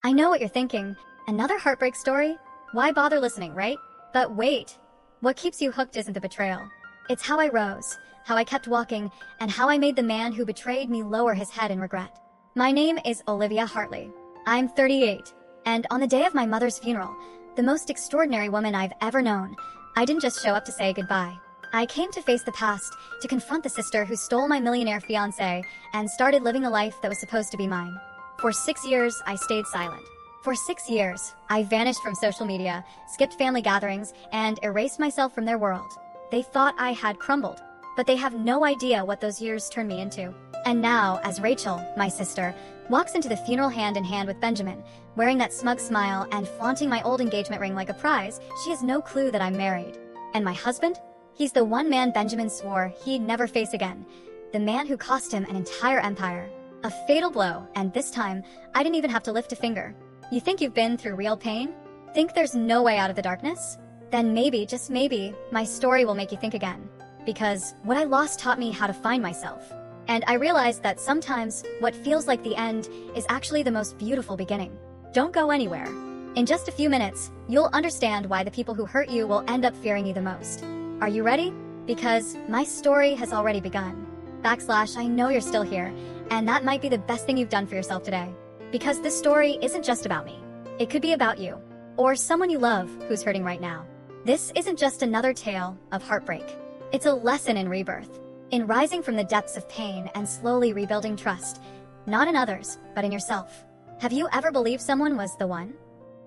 I know what you're thinking. Another heartbreak story? Why bother listening, right? But wait. What keeps you hooked isn't the betrayal. It's how I rose, how I kept walking, and how I made the man who betrayed me lower his head in regret. My name is Olivia Hartley. I'm 38, and on the day of my mother's funeral, the most extraordinary woman I've ever known, I didn't just show up to say goodbye. I came to face the past, to confront the sister who stole my millionaire fiancé and started living a life that was supposed to be mine. For 6 years, I stayed silent. For 6 years, I vanished from social media, skipped family gatherings, and erased myself from their world. They thought I had crumbled, but they have no idea what those years turned me into. And now, as Rachel, my sister, walks into the funeral hand in hand with Benjamin, wearing that smug smile and flaunting my old engagement ring like a prize, she has no clue that I'm married. And my husband? He's the one man Benjamin swore he'd never face again. The man who cost him an entire empire. A fatal blow, and this time, I didn't even have to lift a finger. You think you've been through real pain? Think there's no way out of the darkness? Then maybe, just maybe, my story will make you think again. Because what I lost taught me how to find myself. And I realized that sometimes what feels like the end is actually the most beautiful beginning. Don't go anywhere. In just a few minutes, you'll understand why the people who hurt you will end up fearing you the most. Are you ready? Because my story has already begun. I know you're still here, and that might be the best thing you've done for yourself today. Because this story isn't just about me. It could be about you, or someone you love who's hurting right now. This isn't just another tale of heartbreak. It's a lesson in rebirth, in rising from the depths of pain and slowly rebuilding trust, not in others, but in yourself. Have you ever believed someone was the one?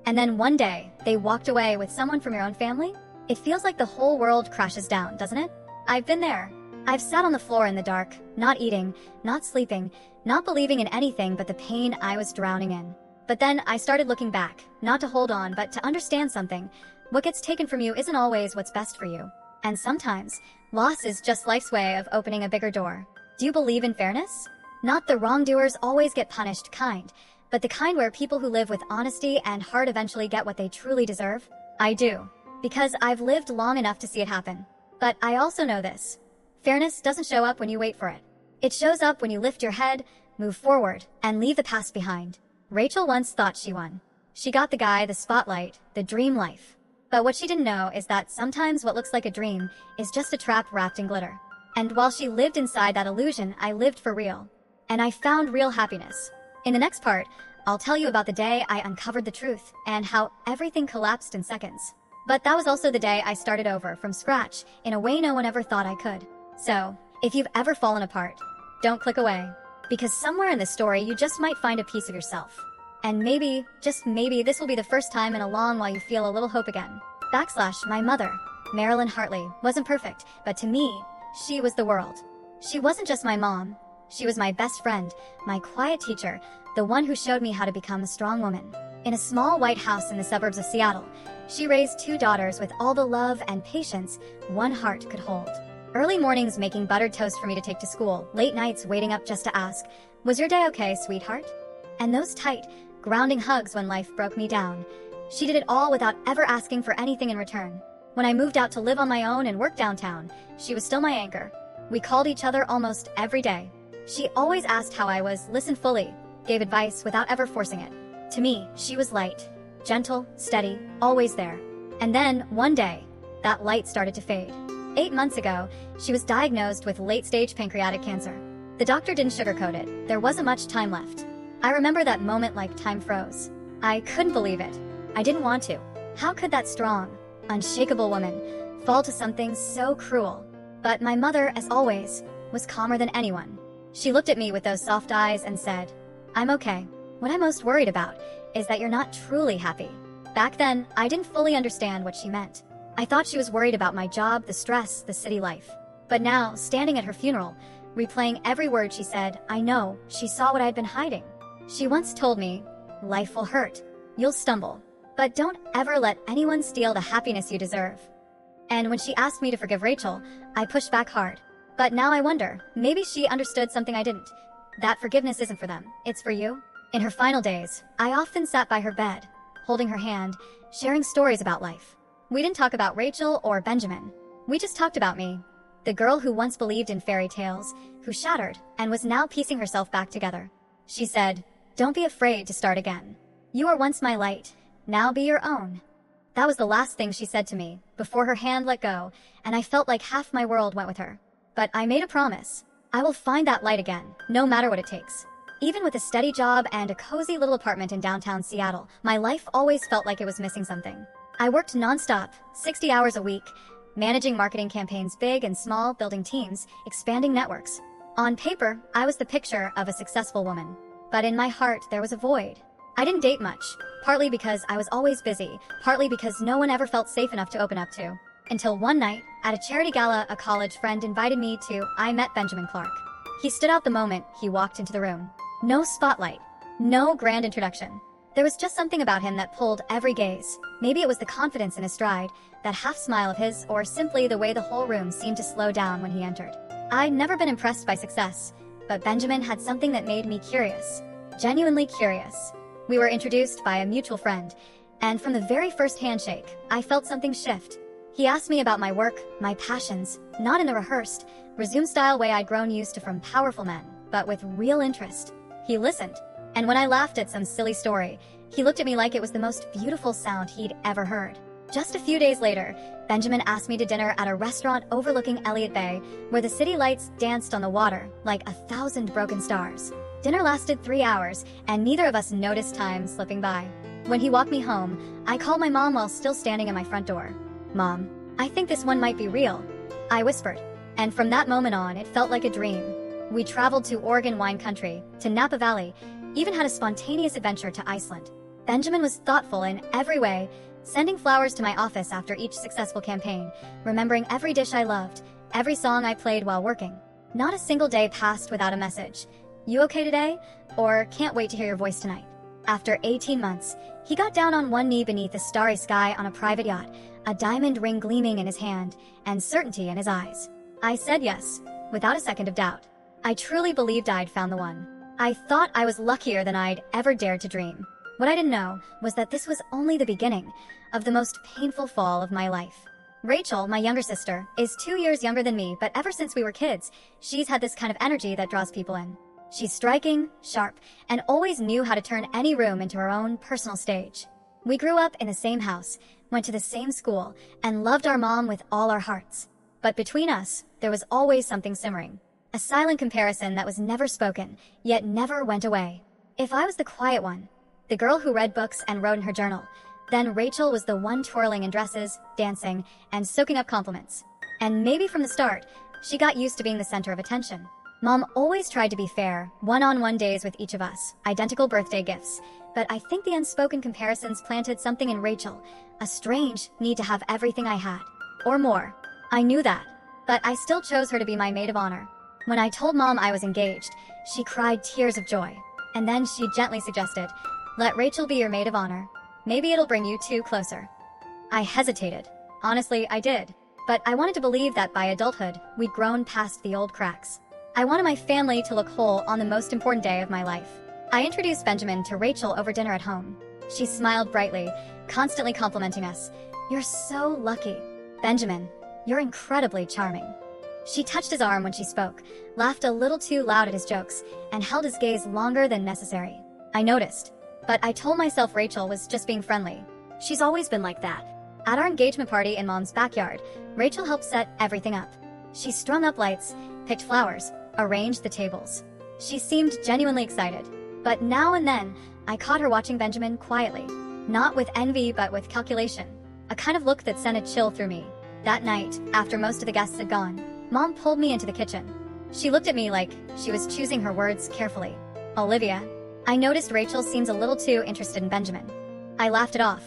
And then one day, they walked away with someone from your own family? It feels like the whole world crashes down, doesn't it? I've been there. I've sat on the floor in the dark, not eating, not sleeping, not believing in anything but the pain I was drowning in. But then I started looking back, not to hold on, but to understand something. What gets taken from you isn't always what's best for you. And sometimes, loss is just life's way of opening a bigger door. Do you believe in fairness? Not the wrongdoers always get punished kind, but the kind where people who live with honesty and heart eventually get what they truly deserve? I do. Because I've lived long enough to see it happen. But I also know this. Fairness doesn't show up when you wait for it. It shows up when you lift your head, move forward, and leave the past behind. Rachel once thought she won. She got the guy, the spotlight, the dream life. But what she didn't know is that sometimes what looks like a dream is just a trap wrapped in glitter. And while she lived inside that illusion, I lived for real. And I found real happiness. In the next part, I'll tell you about the day I uncovered the truth and how everything collapsed in seconds. But that was also the day I started over from scratch in a way no one ever thought I could. So, if you've ever fallen apart, don't click away. Because somewhere in this story you just might find a piece of yourself. And maybe, just maybe, this will be the first time in a long while you feel a little hope again. My mother, Marilyn Hartley, wasn't perfect, but to me, she was the world. She wasn't just my mom. She was my best friend, my quiet teacher, the one who showed me how to become a strong woman. In a small white house in the suburbs of Seattle, she raised 2 daughters with all the love and patience one heart could hold. Early mornings making buttered toast for me to take to school, late nights waiting up just to ask, "Was your day okay, sweetheart?" And those tight, grounding hugs when life broke me down. She did it all without ever asking for anything in return. When I moved out to live on my own and work downtown, she was still my anchor. We called each other almost every day. She always asked how I was, listened fully, gave advice without ever forcing it. To me, she was light, gentle, steady, always there. And then, one day, that light started to fade. 8 months ago, she was diagnosed with late-stage pancreatic cancer. The doctor didn't sugarcoat it. There wasn't much time left. I remember that moment like time froze. I couldn't believe it. I didn't want to. How could that strong, unshakable woman fall to something so cruel? But my mother, as always, was calmer than anyone. She looked at me with those soft eyes and said, "I'm okay. What I'm most worried about is that you're not truly happy." Back then, I didn't fully understand what she meant. I thought she was worried about my job, the stress, the city life. But now, standing at her funeral, replaying every word she said, I know she saw what I had been hiding. She once told me, "Life will hurt. You'll stumble. But don't ever let anyone steal the happiness you deserve." And when she asked me to forgive Rachel, I pushed back hard. But now I wonder, maybe she understood something I didn't. That forgiveness isn't for them, it's for you. In her final days, I often sat by her bed, holding her hand, sharing stories about life. We didn't talk about Rachel or Benjamin. We just talked about me, the girl who once believed in fairy tales, who shattered and was now piecing herself back together. She said, "Don't be afraid to start again. "You were once my light, now be your own." That was the last thing she said to me, before her hand let go, and I felt like half my world went with her. But I made a promise. I will find that light again, no matter what it takes. Even with a steady job and a cozy little apartment in downtown Seattle, my life always felt like it was missing something. I worked nonstop, 60 hours a week, managing marketing campaigns big and small, building teams, expanding networks. On paper, I was the picture of a successful woman. But in my heart, there was a void. I didn't date much, partly because I was always busy, partly because no one ever felt safe enough to open up to. Until one night, at a charity gala a college friend invited me to, I met Benjamin Clark. He stood out the moment he walked into the room. No spotlight, no grand introduction. There was just something about him that pulled every gaze. Maybe it was the confidence in his stride, that half smile of his, or simply the way the whole room seemed to slow down when he entered. I'd never been impressed by success, but Benjamin had something that made me curious. Genuinely curious. We were introduced by a mutual friend, and from the very first handshake, I felt something shift. He asked me about my work, my passions, not in the rehearsed, resume-style way I'd grown used to from powerful men, but with real interest. He listened, and when I laughed at some silly story, he looked at me like it was the most beautiful sound he'd ever heard. Just a few days later, Benjamin asked me to dinner at a restaurant overlooking Elliott Bay, where the city lights danced on the water like 1,000 broken stars. Dinner lasted 3 hours, and neither of us noticed time slipping by. When he walked me home, I called my mom while still standing at my front door. "Mom, I think this one might be real," I whispered. And from that moment on, it felt like a dream. We traveled to Oregon wine country, to Napa Valley, even had a spontaneous adventure to Iceland. Benjamin was thoughtful in every way, sending flowers to my office after each successful campaign, remembering every dish I loved, every song I played while working. Not a single day passed without a message. "You okay today?" Or "Can't wait to hear your voice tonight." After 18 months, he got down on one knee beneath the starry sky on a private yacht, a diamond ring gleaming in his hand, and certainty in his eyes. I said yes, without a second of doubt. I truly believed I'd found the one. I thought I was luckier than I'd ever dared to dream. What I didn't know was that this was only the beginning of the most painful fall of my life. Rachel, my younger sister, is 2 years younger than me, but ever since we were kids, she's had this kind of energy that draws people in. She's striking, sharp, and always knew how to turn any room into her own personal stage. We grew up in the same house, went to the same school, and loved our mom with all our hearts. But between us, there was always something simmering. A silent comparison that was never spoken, yet never went away. If I was the quiet one, the girl who read books and wrote in her journal, then Rachel was the one twirling in dresses, dancing, and soaking up compliments. And maybe from the start, she got used to being the center of attention. Mom always tried to be fair, one-on-one days with each of us, identical birthday gifts. But I think the unspoken comparisons planted something in Rachel, a strange need to have everything I had. Or more. I knew that. But I still chose her to be my maid of honor. When I told Mom I was engaged, she cried tears of joy. And then she gently suggested, "Let Rachel be your maid of honor. Maybe it'll bring you two closer." I hesitated. Honestly, I did. But I wanted to believe that by adulthood, we'd grown past the old cracks. I wanted my family to look whole on the most important day of my life. I introduced Benjamin to Rachel over dinner at home. She smiled brightly, constantly complimenting us. "You're so lucky. Benjamin, you're incredibly charming." She touched his arm when she spoke, laughed a little too loud at his jokes, and held his gaze longer than necessary. I noticed, but I told myself Rachel was just being friendly. She's always been like that. At our engagement party in Mom's backyard, Rachel helped set everything up. She strung up lights, picked flowers, arranged the tables. She seemed genuinely excited. But now and then, I caught her watching Benjamin quietly. Not with envy, but with calculation. A kind of look that sent a chill through me. That night, after most of the guests had gone, Mom pulled me into the kitchen. She looked at me like she was choosing her words carefully. "Olivia, I noticed Rachel seems a little too interested in Benjamin." I laughed it off.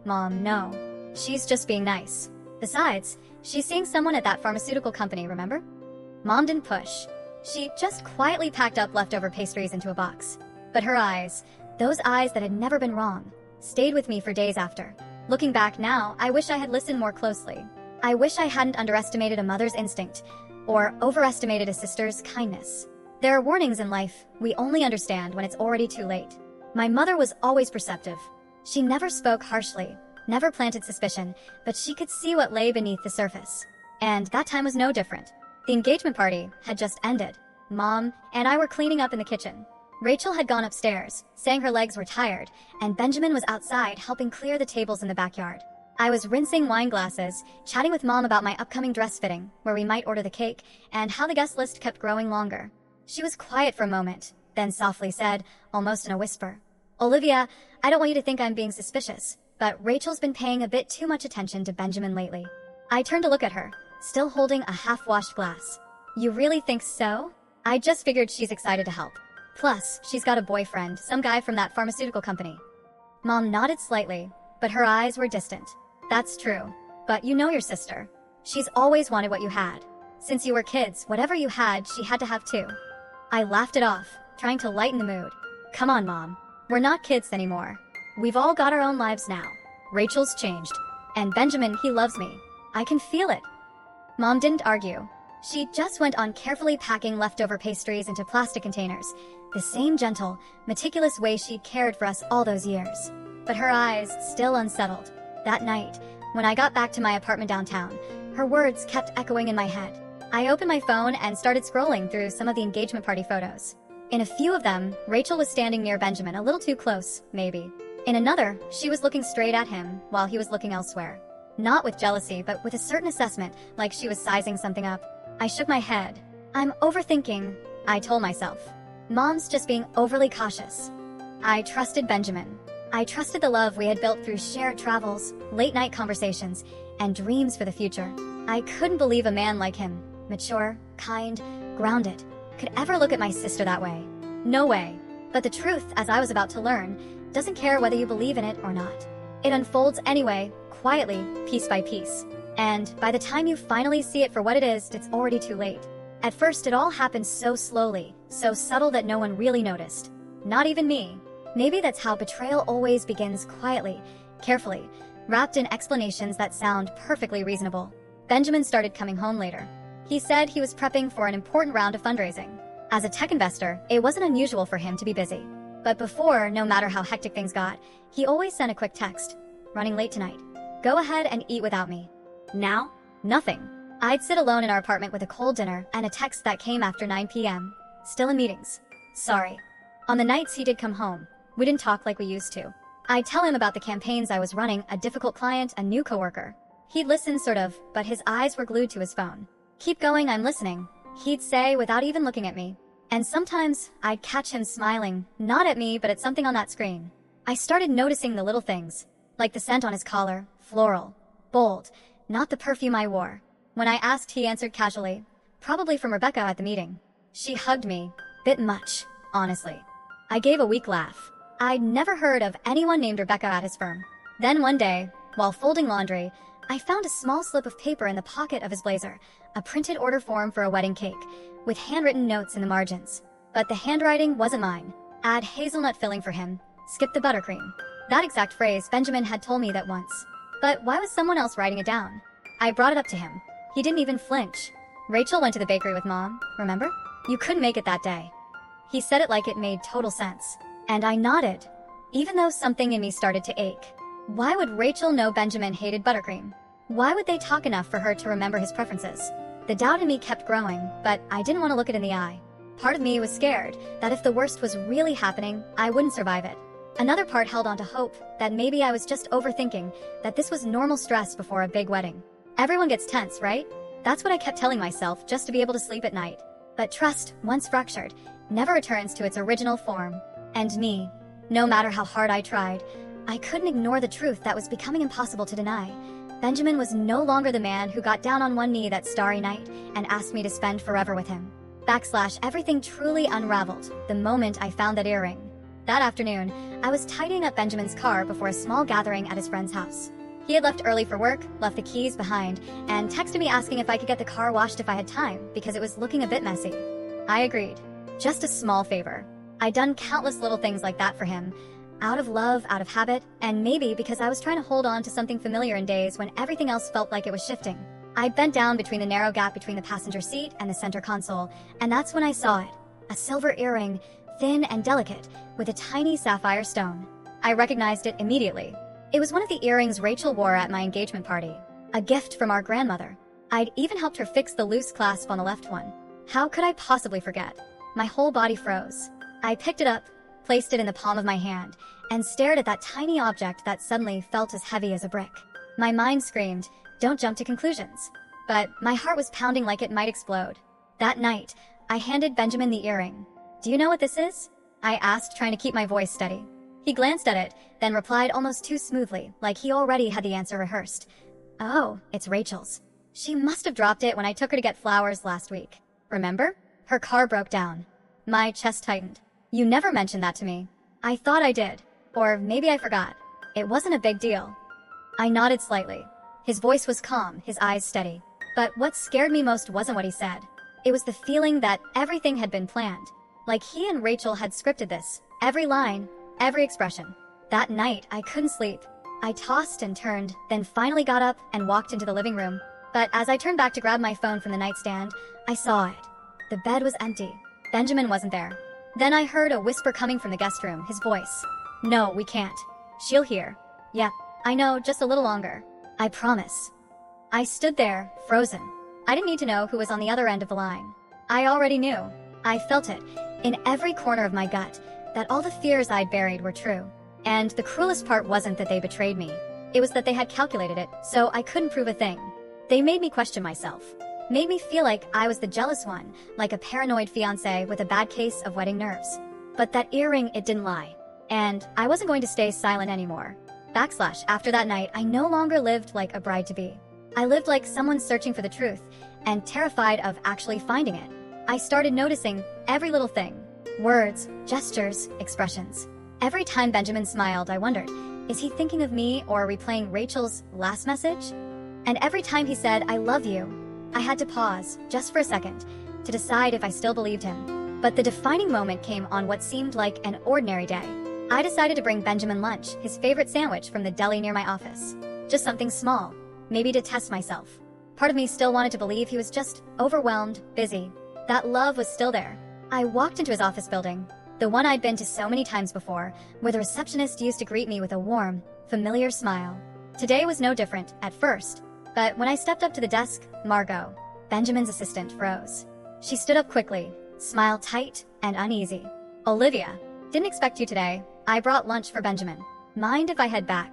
"Mom, no. She's just being nice. Besides, she's seeing someone at that pharmaceutical company, remember?" Mom didn't push. She just quietly packed up leftover pastries into a box. But her eyes, those eyes that had never been wrong, stayed with me for days after. Looking back now, I wish I had listened more closely. I wish I hadn't underestimated a mother's instinct, or overestimated a sister's kindness. There are warnings in life we only understand when it's already too late. My mother was always perceptive. She never spoke harshly, never planted suspicion, but she could see what lay beneath the surface. And that time was no different. The engagement party had just ended. Mom and I were cleaning up in the kitchen. Rachel had gone upstairs, saying her legs were tired, and Benjamin was outside helping clear the tables in the backyard. I was rinsing wine glasses, chatting with Mom about my upcoming dress fitting, where we might order the cake, and how the guest list kept growing longer. She was quiet for a moment, then softly said, almost in a whisper, "Olivia, I don't want you to think I'm being suspicious, but Rachel's been paying a bit too much attention to Benjamin lately." I turned to look at her, still holding a half-washed glass. "You really think so?" "I just figured she's excited to help. Plus, she's got a boyfriend, some guy from that pharmaceutical company." Mom nodded slightly, but her eyes were distant. "That's true. But you know your sister. She's always wanted what you had. Since you were kids, whatever you had, she had to have too." I laughed it off, trying to lighten the mood. "Come on, Mom. We're not kids anymore. We've all got our own lives now. Rachel's changed. And Benjamin, he loves me. I can feel it." Mom didn't argue. She just went on carefully packing leftover pastries into plastic containers, the same gentle, meticulous way she'd cared for us all those years. But her eyes still unsettled. That night, when I got back to my apartment downtown, her words kept echoing in my head. I opened my phone and started scrolling through some of the engagement party photos. In a few of them, Rachel was standing near Benjamin, a little too close, maybe. In another, she was looking straight at him while he was looking elsewhere. Not with jealousy, but with a certain assessment, like she was sizing something up. I shook my head. "I'm overthinking," I told myself. "Mom's just being overly cautious." I trusted Benjamin. I trusted the love we had built through shared travels, late-night conversations, and dreams for the future. I couldn't believe a man like him, mature, kind, grounded, could ever look at my sister that way. No way. But the truth, as I was about to learn, doesn't care whether you believe in it or not. It unfolds anyway, quietly, piece by piece. And by the time you finally see it for what it is, it's already too late. At first, it all happened so slowly, so subtle that no one really noticed. Not even me. Maybe that's how betrayal always begins, quietly, carefully, wrapped in explanations that sound perfectly reasonable. Benjamin started coming home later. He said he was prepping for an important round of fundraising. As a tech investor, it wasn't unusual for him to be busy. But before, no matter how hectic things got, he always sent a quick text. "Running late tonight. Go ahead and eat without me." Now, nothing. I'd sit alone in our apartment with a cold dinner and a text that came after 9 p.m. Still in meetings. "Sorry." On the nights he did come home, we didn't talk like we used to. I'd tell him about the campaigns I was running, a difficult client, a new coworker. He'd listen sort of, but his eyes were glued to his phone. "Keep going, I'm listening," he'd say without even looking at me. And sometimes I'd catch him smiling, not at me but at something on that screen. I started noticing the little things, like the scent on his collar, floral, bold, not the perfume I wore. When I asked, he answered casually, "Probably from Rebecca at the meeting." She hugged me, bit much, honestly. I gave a weak laugh. I'd never heard of anyone named Rebecca at his firm. Then one day, while folding laundry, I found a small slip of paper in the pocket of his blazer, a printed order form for a wedding cake, with handwritten notes in the margins. But the handwriting wasn't mine. Add hazelnut filling for him, skip the buttercream. That exact phrase Benjamin had told me that once. But why was someone else writing it down? I brought it up to him. He didn't even flinch. "Rachel went to the bakery with Mom, remember? You couldn't make it that day." He said it like it made total sense. And I nodded, even though something in me started to ache. Why would Rachel know Benjamin hated buttercream? Why would they talk enough for her to remember his preferences? The doubt in me kept growing, but I didn't want to look it in the eye. Part of me was scared that if the worst was really happening, I wouldn't survive it. Another part held on to hope that maybe I was just overthinking, that this was normal stress before a big wedding. Everyone gets tense, right? That's what I kept telling myself just to be able to sleep at night. But trust, once fractured, never returns to its original form. And me, no matter how hard I tried, I couldn't ignore the truth that was becoming impossible to deny. Benjamin was no longer the man who got down on one knee that starry night and asked me to spend forever with him. Everything truly unraveled the moment I found that earring. That afternoon, I was tidying up Benjamin's car before a small gathering at his friend's house. He had left early for work, left the keys behind, and texted me asking if I could get the car washed if I had time, because it was looking a bit messy. I agreed. Just a small favor. I'd done countless little things like that for him, out of love, out of habit, and maybe because I was trying to hold on to something familiar in days when everything else felt like it was shifting. I bent down between the narrow gap between the passenger seat and the center console, and that's when I saw it. A silver earring, thin and delicate, with a tiny sapphire stone. I recognized it immediately. It was one of the earrings Rachel wore at my engagement party, a gift from our grandmother. I'd even helped her fix the loose clasp on the left one. How could I possibly forget? My whole body froze. I picked it up, placed it in the palm of my hand, and stared at that tiny object that suddenly felt as heavy as a brick. My mind screamed, "Don't jump to conclusions." But my heart was pounding like it might explode. That night, I handed Benjamin the earring. "Do you know what this is?" I asked, trying to keep my voice steady. He glanced at it, then replied almost too smoothly, like he already had the answer rehearsed. "Oh, it's Rachel's. She must have dropped it when I took her to get flowers last week. Remember? Her car broke down." My chest tightened. "You never mentioned that to me." "I thought I did. Or maybe I forgot. It wasn't a big deal." I nodded slightly. His voice was calm, his eyes steady. But what scared me most wasn't what he said. It was the feeling that everything had been planned. Like he and Rachel had scripted this. Every line, every expression. That night, I couldn't sleep. I tossed and turned, then finally got up and walked into the living room. But as I turned back to grab my phone from the nightstand, I saw it. The bed was empty. Benjamin wasn't there. Then I heard a whisper coming from the guest room, his voice. "No, we can't. She'll hear." "Yeah, I know, just a little longer. I promise." I stood there, frozen. I didn't need to know who was on the other end of the line. I already knew. I felt it, in every corner of my gut, that all the fears I'd buried were true. And the cruelest part wasn't that they betrayed me. It was that they had calculated it, so I couldn't prove a thing. They made me question myself. Made me feel like I was the jealous one, like a paranoid fiancé with a bad case of wedding nerves. But that earring, it didn't lie. And I wasn't going to stay silent anymore. After that night, I no longer lived like a bride-to-be. I lived like someone searching for the truth, and terrified of actually finding it. I started noticing every little thing. Words, gestures, expressions. Every time Benjamin smiled, I wondered, is he thinking of me or replaying Rachel's last message? And every time he said, "I love you," I had to pause, just for a second, to decide if I still believed him. But the defining moment came on what seemed like an ordinary day. I decided to bring Benjamin lunch, his favorite sandwich from the deli near my office. Just something small, maybe to test myself. Part of me still wanted to believe he was just overwhelmed, busy. That love was still there. I walked into his office building, the one I'd been to so many times before, where the receptionist used to greet me with a warm, familiar smile. Today was no different, at first. But when I stepped up to the desk, Margot, Benjamin's assistant, froze. She stood up quickly, smile tight and uneasy. "Olivia, didn't expect you today. I brought lunch for Benjamin. Mind if I head back?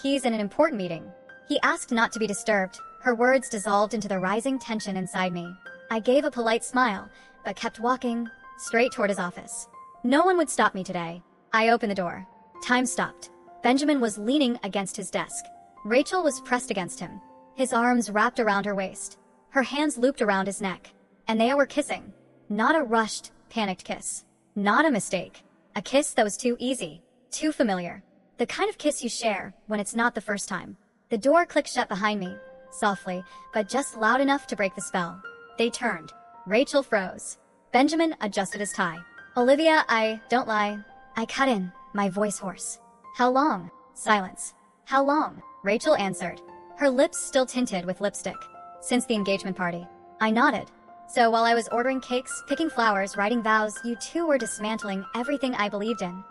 He's in an important meeting." He asked not to be disturbed. Her words dissolved into the rising tension inside me. I gave a polite smile, but kept walking, straight toward his office. No one would stop me today. I opened the door. Time stopped. Benjamin was leaning against his desk. Rachel was pressed against him, his arms wrapped around her waist, her hands looped around his neck, and they were kissing. Not a rushed, panicked kiss. Not a mistake. A kiss that was too easy, too familiar. The kind of kiss you share when it's not the first time. The door clicked shut behind me, softly, but just loud enough to break the spell. They turned. Rachel froze. Benjamin adjusted his tie. "Olivia, don't lie." I cut in, my voice hoarse. "How long?" Silence. "How long?" Rachel answered, her lips still tinted with lipstick. "Since the engagement party." I nodded. "So while I was ordering cakes, picking flowers, writing vows, you two were dismantling everything I believed in."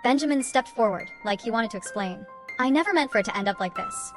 Benjamin stepped forward, like he wanted to explain. "I never meant for it to end up like this."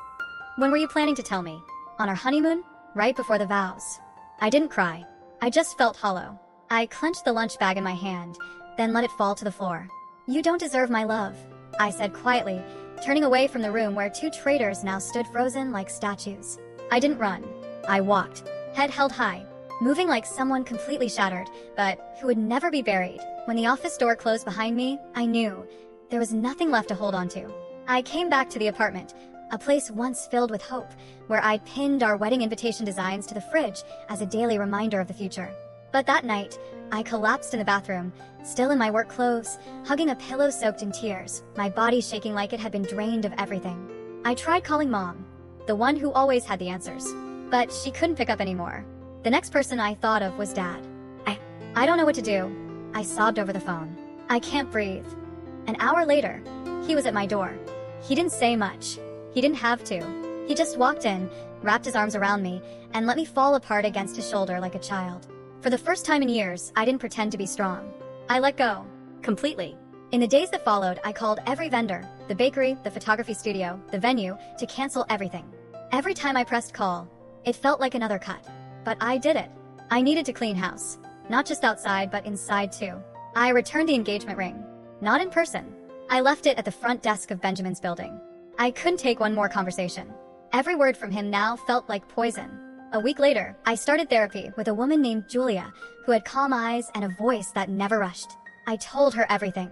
"When were you planning to tell me? On our honeymoon? Right before the vows?" I didn't cry. I just felt hollow. I clenched the lunch bag in my hand, then let it fall to the floor. "You don't deserve my love," I said quietly, turning away from the room where two traitors now stood frozen like statues. I didn't run. I walked, head held high, moving like someone completely shattered, but who would never be buried. When the office door closed behind me, I knew there was nothing left to hold on to. I came back to the apartment, a place once filled with hope, where I'd pinned our wedding invitation designs to the fridge as a daily reminder of the future. But that night, I collapsed in the bathroom, still in my work clothes, hugging a pillow soaked in tears, my body shaking like it had been drained of everything. I tried calling Mom, the one who always had the answers, but she couldn't pick up anymore. The next person I thought of was Dad. I don't know what to do. I sobbed over the phone. "I can't breathe." An hour later, he was at my door. He didn't say much. He didn't have to. He just walked in, wrapped his arms around me, and let me fall apart against his shoulder like a child. For the first time in years, I didn't pretend to be strong. I let go. Completely. In the days that followed, I called every vendor, the bakery, the photography studio, the venue, to cancel everything. Every time I pressed call, it felt like another cut. But I did it. I needed to clean house. Not just outside, but inside too. I returned the engagement ring. Not in person. I left it at the front desk of Benjamin's building. I couldn't take one more conversation. Every word from him now felt like poison. A week later, I started therapy with a woman named Julia, who had calm eyes and a voice that never rushed. I told her everything.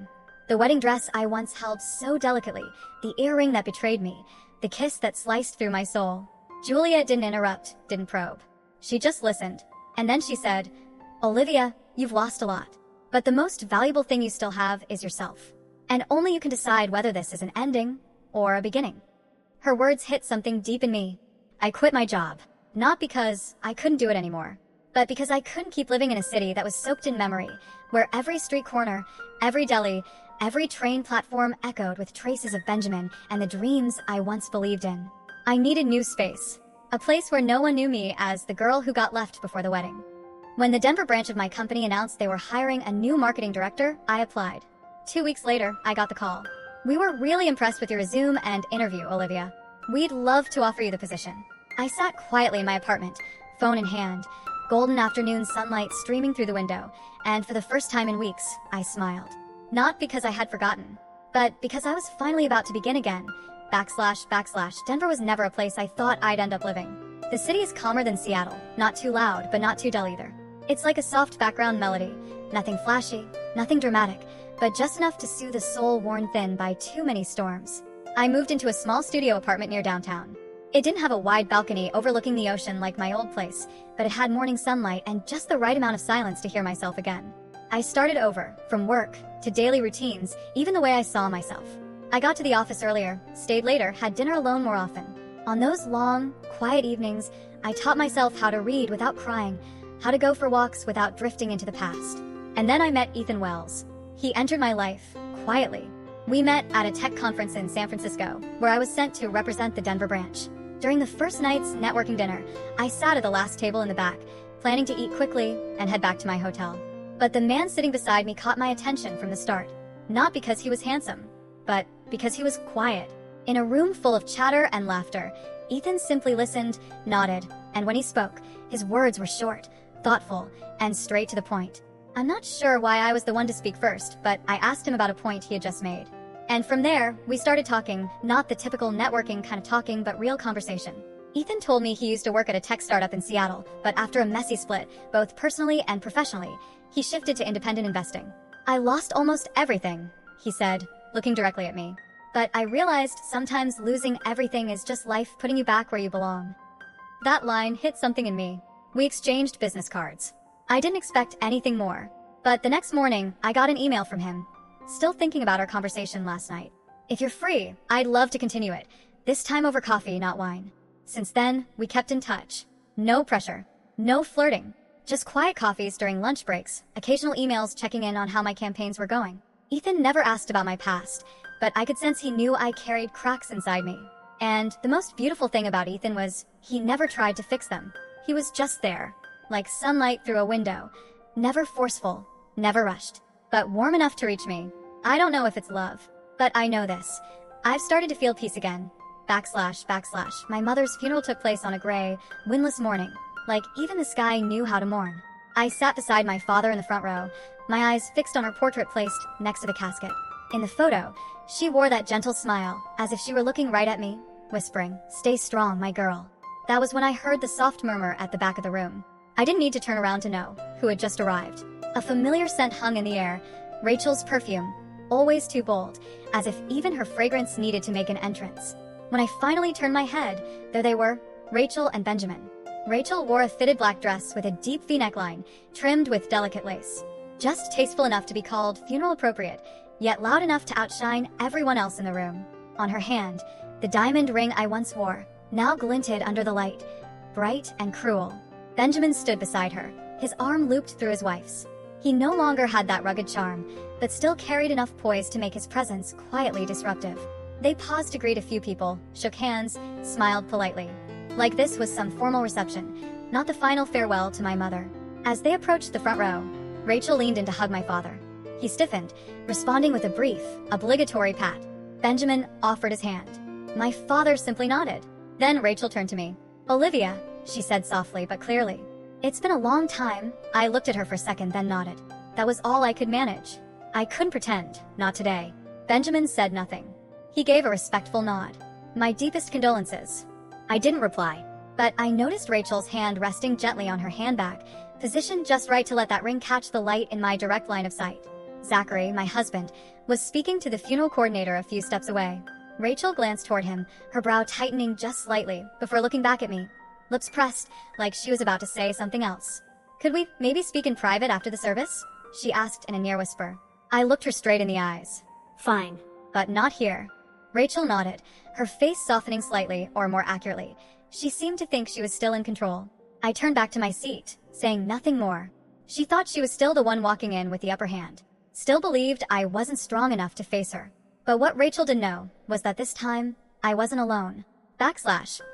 The wedding dress I once held so delicately, the earring that betrayed me, the kiss that sliced through my soul. Julia didn't interrupt, didn't probe. She just listened. And then she said, "Olivia, you've lost a lot. But the most valuable thing you still have is yourself. And only you can decide whether this is an ending or a beginning." Her words hit something deep in me. I quit my job. Not because I couldn't do it anymore, but because I couldn't keep living in a city that was soaked in memory, where every street corner, every deli, every train platform echoed with traces of Benjamin and the dreams I once believed in. I needed new space, a place where no one knew me as the girl who got left before the wedding. When the Denver branch of my company announced they were hiring a new marketing director, I applied. 2 weeks later, I got the call. "We were really impressed with your resume and interview, Olivia. We'd love to offer you the position." I sat quietly in my apartment, phone in hand, golden afternoon sunlight streaming through the window, and for the first time in weeks, I smiled. Not because I had forgotten, but because I was finally about to begin again. Denver was never a place I thought I'd end up living. The city is calmer than Seattle, not too loud, but not too dull either. It's like a soft background melody, nothing flashy, nothing dramatic, but just enough to soothe a soul worn thin by too many storms. I moved into a small studio apartment near downtown. It didn't have a wide balcony overlooking the ocean like my old place, but it had morning sunlight and just the right amount of silence to hear myself again. I started over, from work to daily routines, even the way I saw myself. I got to the office earlier, stayed later, had dinner alone more often. On those long, quiet evenings, I taught myself how to read without crying, how to go for walks without drifting into the past. And then I met Ethan Wells. He entered my life, quietly. We met at a tech conference in San Francisco, where I was sent to represent the Denver branch. During the first night's networking dinner, I sat at the last table in the back, planning to eat quickly and head back to my hotel. But the man sitting beside me caught my attention from the start. Not because he was handsome, but because he was quiet. In a room full of chatter and laughter, Ethan simply listened, nodded, and when he spoke, his words were short, thoughtful, and straight to the point. I'm not sure why I was the one to speak first, but I asked him about a point he had just made. And from there, we started talking, not the typical networking kind of talking, but real conversation. Ethan told me he used to work at a tech startup in Seattle, but after a messy split, both personally and professionally, he shifted to independent investing. "I lost almost everything," he said, looking directly at me. "But I realized sometimes losing everything is just life putting you back where you belong." That line hit something in me. We exchanged business cards. I didn't expect anything more. But the next morning, I got an email from him. "Still thinking about our conversation last night. If you're free, I'd love to continue it. This time over coffee, not wine." Since then, we kept in touch. No pressure. No flirting. Just quiet coffees during lunch breaks, occasional emails checking in on how my campaigns were going. Ethan never asked about my past, but I could sense he knew I carried cracks inside me. And the most beautiful thing about Ethan was he never tried to fix them. He was just there, like sunlight through a window. Never forceful, never rushed, but warm enough to reach me. I don't know if it's love, but I know this. I've started to feel peace again. My mother's funeral took place on a gray, windless morning, like even the sky knew how to mourn. I sat beside my father in the front row, my eyes fixed on her portrait placed next to the casket. In the photo, she wore that gentle smile, as if she were looking right at me, whispering, "Stay strong, my girl." That was when I heard the soft murmur at the back of the room. I didn't need to turn around to know who had just arrived. A familiar scent hung in the air, Rachel's perfume, always too bold, as if even her fragrance needed to make an entrance. When I finally turned my head, there they were, Rachel and Benjamin. Rachel wore a fitted black dress with a deep V-neck line, trimmed with delicate lace. Just tasteful enough to be called funeral appropriate, yet loud enough to outshine everyone else in the room. On her hand, the diamond ring I once wore, now glinted under the light, bright and cruel. Benjamin stood beside her, his arm looped through his wife's. He no longer had that rugged charm, but still carried enough poise to make his presence quietly disruptive. They paused to greet a few people, shook hands, smiled politely. Like this was some formal reception, not the final farewell to my mother. As they approached the front row, Rachel leaned in to hug my father. He stiffened, responding with a brief, obligatory pat. Benjamin offered his hand. My father simply nodded. Then Rachel turned to me. "Olivia," she said softly but clearly. "It's been a long time." I looked at her for a second, then nodded. That was all I could manage. I couldn't pretend, not today. Benjamin said nothing. He gave a respectful nod. My deepest condolences. I didn't reply, but I noticed Rachel's hand resting gently on her handbag, positioned just right to let that ring catch the light in my direct line of sight. Zachary, my husband, was speaking to the funeral coordinator a few steps away. Rachel glanced toward him, her brow tightening just slightly, before looking back at me, lips pressed, like she was about to say something else. "Could we maybe speak in private after the service?" she asked in a near whisper. I looked her straight in the eyes. "Fine, but not here." Rachel nodded, her face softening slightly, or more accurately. She seemed to think she was still in control. I turned back to my seat, saying nothing more. She thought she was still the one walking in with the upper hand. Still believed I wasn't strong enough to face her. But what Rachel didn't know was that this time, I wasn't alone.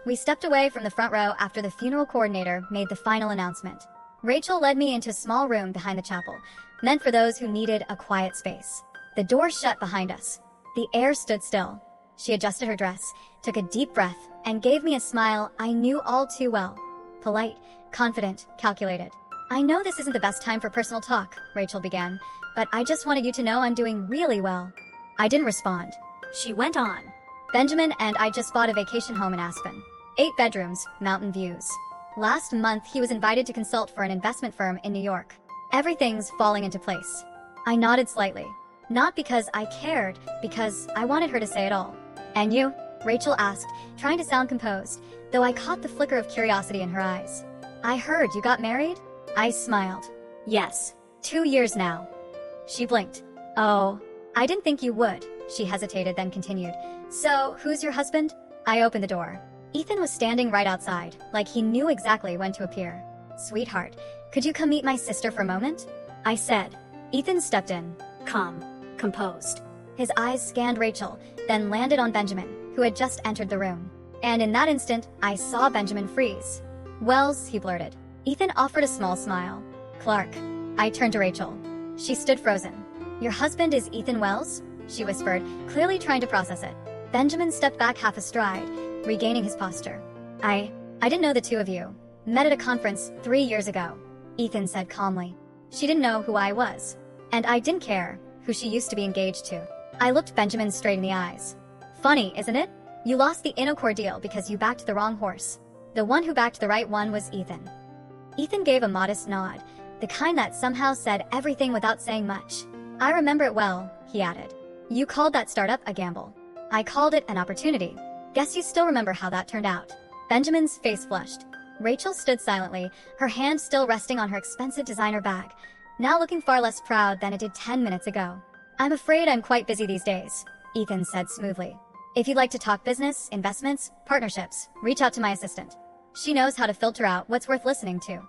We stepped away from the front row after the funeral coordinator made the final announcement. Rachel led me into a small room behind the chapel, meant for those who needed a quiet space. The door shut behind us. The air stood still. She adjusted her dress, took a deep breath, and gave me a smile I knew all too well. Polite, confident, calculated. "I know this isn't the best time for personal talk," Rachel began, "but I just wanted you to know I'm doing really well." I didn't respond. She went on. "Benjamin and I just bought a vacation home in Aspen. 8 bedrooms, mountain views. Last month, he was invited to consult for an investment firm in New York. Everything's falling into place." I nodded slightly. Not because I cared, because I wanted her to say it all. "And you?" Rachel asked, trying to sound composed, though I caught the flicker of curiosity in her eyes. "I heard you got married?" I smiled. "Yes. 2 years now." She blinked. "Oh, I didn't think you would." She hesitated, then continued. "So, who's your husband?" I opened the door. Ethan was standing right outside, like he knew exactly when to appear. "Sweetheart, could you come meet my sister for a moment?" I said. Ethan stepped in, calm, composed. His eyes scanned Rachel, then landed on Benjamin, who had just entered the room. And in that instant, I saw Benjamin freeze. "Wells," he blurted. Ethan offered a small smile. "Clark." I turned to Rachel. She stood frozen. "Your husband is Ethan Wells?" she whispered, clearly trying to process it. Benjamin stepped back half a stride, regaining his posture. I didn't know the two of you. Met at a conference 3 years ago," Ethan said calmly. She didn't know who I was. And I didn't care who she used to be engaged to. I looked Benjamin straight in the eyes. "Funny, isn't it? You lost the Innocore deal because you backed the wrong horse. The one who backed the right one was Ethan." Ethan gave a modest nod, the kind that somehow said everything without saying much. "I remember it well," he added. "You called that startup a gamble. I called it an opportunity. Guess you still remember how that turned out." Benjamin's face flushed. Rachel stood silently, her hand still resting on her expensive designer bag, now looking far less proud than it did 10 minutes ago. "I'm afraid I'm quite busy these days," Ethan said smoothly. "If you'd like to talk business, investments, partnerships, reach out to my assistant. She knows how to filter out what's worth listening to."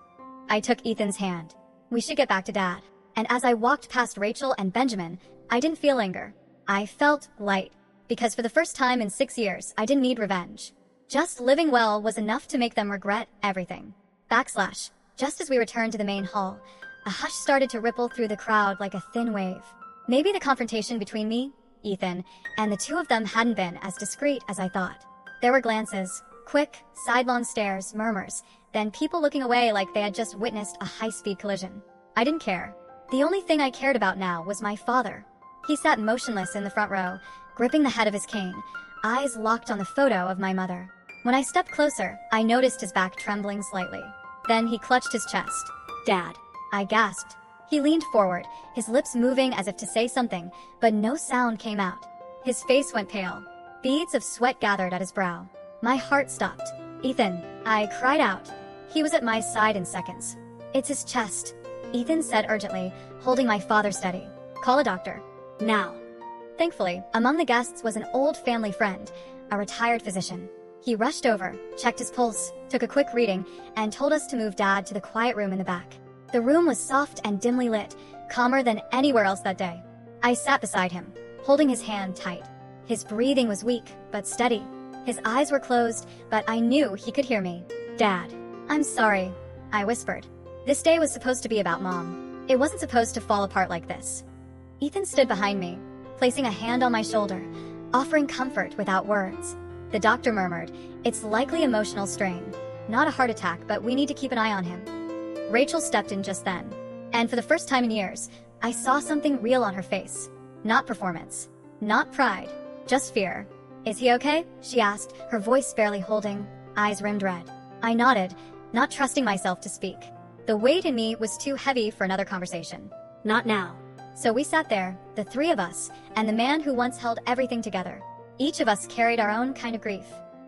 I took Ethan's hand. "We should get back to Dad." And as I walked past Rachel and Benjamin, I didn't feel anger. I felt light. Because for the first time in 6 years, I didn't need revenge. Just living well was enough to make them regret everything. Just as we returned to the main hall, a hush started to ripple through the crowd like a thin wave. Maybe the confrontation between me, Ethan, and the two of them hadn't been as discreet as I thought. There were glances, quick, sidelong stares, murmurs, then people looking away like they had just witnessed a high-speed collision. I didn't care. The only thing I cared about now was my father. He sat motionless in the front row, gripping the head of his cane, eyes locked on the photo of my mother. When I stepped closer, I noticed his back trembling slightly. Then he clutched his chest. "Dad," I gasped. He leaned forward, his lips moving as if to say something, but no sound came out. His face went pale. Beads of sweat gathered at his brow. My heart stopped. "Ethan," I cried out. He was at my side in seconds. "It's his chest," Ethan said urgently, holding my father steady. "Call a doctor. Now." Thankfully, among the guests was an old family friend, a retired physician. He rushed over, checked his pulse, took a quick reading, and told us to move Dad to the quiet room in the back. The room was soft and dimly lit, calmer than anywhere else that day. I sat beside him, holding his hand tight. His breathing was weak, but steady. His eyes were closed, but I knew he could hear me. "Dad, I'm sorry," I whispered. "This day was supposed to be about Mom. It wasn't supposed to fall apart like this." Ethan stood behind me, placing a hand on my shoulder, offering comfort without words. The doctor murmured, "It's likely emotional strain. Not a heart attack, but we need to keep an eye on him." Rachel stepped in just then. And for the first time in years, I saw something real on her face. Not performance. Not pride. Just fear. "Is he okay?" she asked, her voice barely holding, eyes rimmed red. I nodded, not trusting myself to speak. The weight in me was too heavy for another conversation. Not now. So we sat there, the three of us, and the man who once held everything together. Each of us carried our own kind of grief.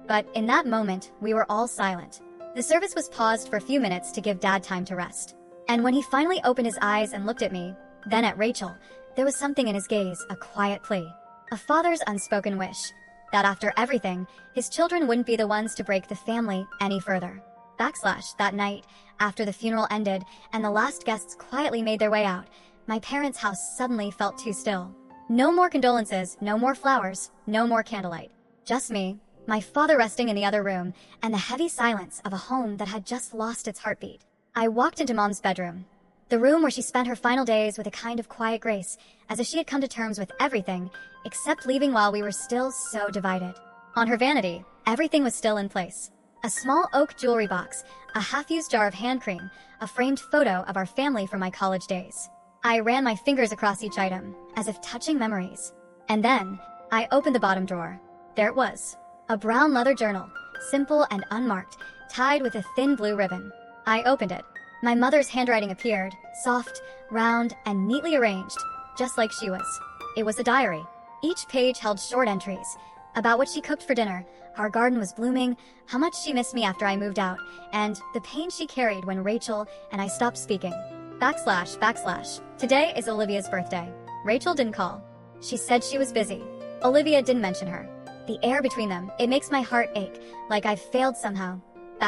But in that moment, we were all silent. The service was paused for a few minutes to give Dad time to rest. And when he finally opened his eyes and looked at me, then at Rachel, there was something in his gaze, a quiet plea. A father's unspoken wish. That after everything, his children wouldn't be the ones to break the family any further. That night, after the funeral ended and the last guests quietly made their way out, my parents' house suddenly felt too still. No more condolences, no more flowers, no more candlelight. Just me, my father resting in the other room, and the heavy silence of a home that had just lost its heartbeat. I walked into Mom's bedroom, the room where she spent her final days with a kind of quiet grace, as if she had come to terms with everything, except leaving while we were still so divided. On her vanity, everything was still in place. A small oak jewelry box, a half-used jar of hand cream, a framed photo of our family from my college days. I ran my fingers across each item, as if touching memories. And then, I opened the bottom drawer. There it was. A brown leather journal, simple and unmarked, tied with a thin blue ribbon. I opened it. My mother's handwriting appeared, soft, round, and neatly arranged, just like she was. It was a diary. Each page held short entries about what she cooked for dinner, how our garden was blooming, how much she missed me after I moved out, and the pain she carried when Rachel and I stopped speaking. / Today is Olivia's birthday. Rachel didn't call. She said she was busy. Olivia didn't mention her. The air between them, it makes my heart ache, like I've failed somehow. /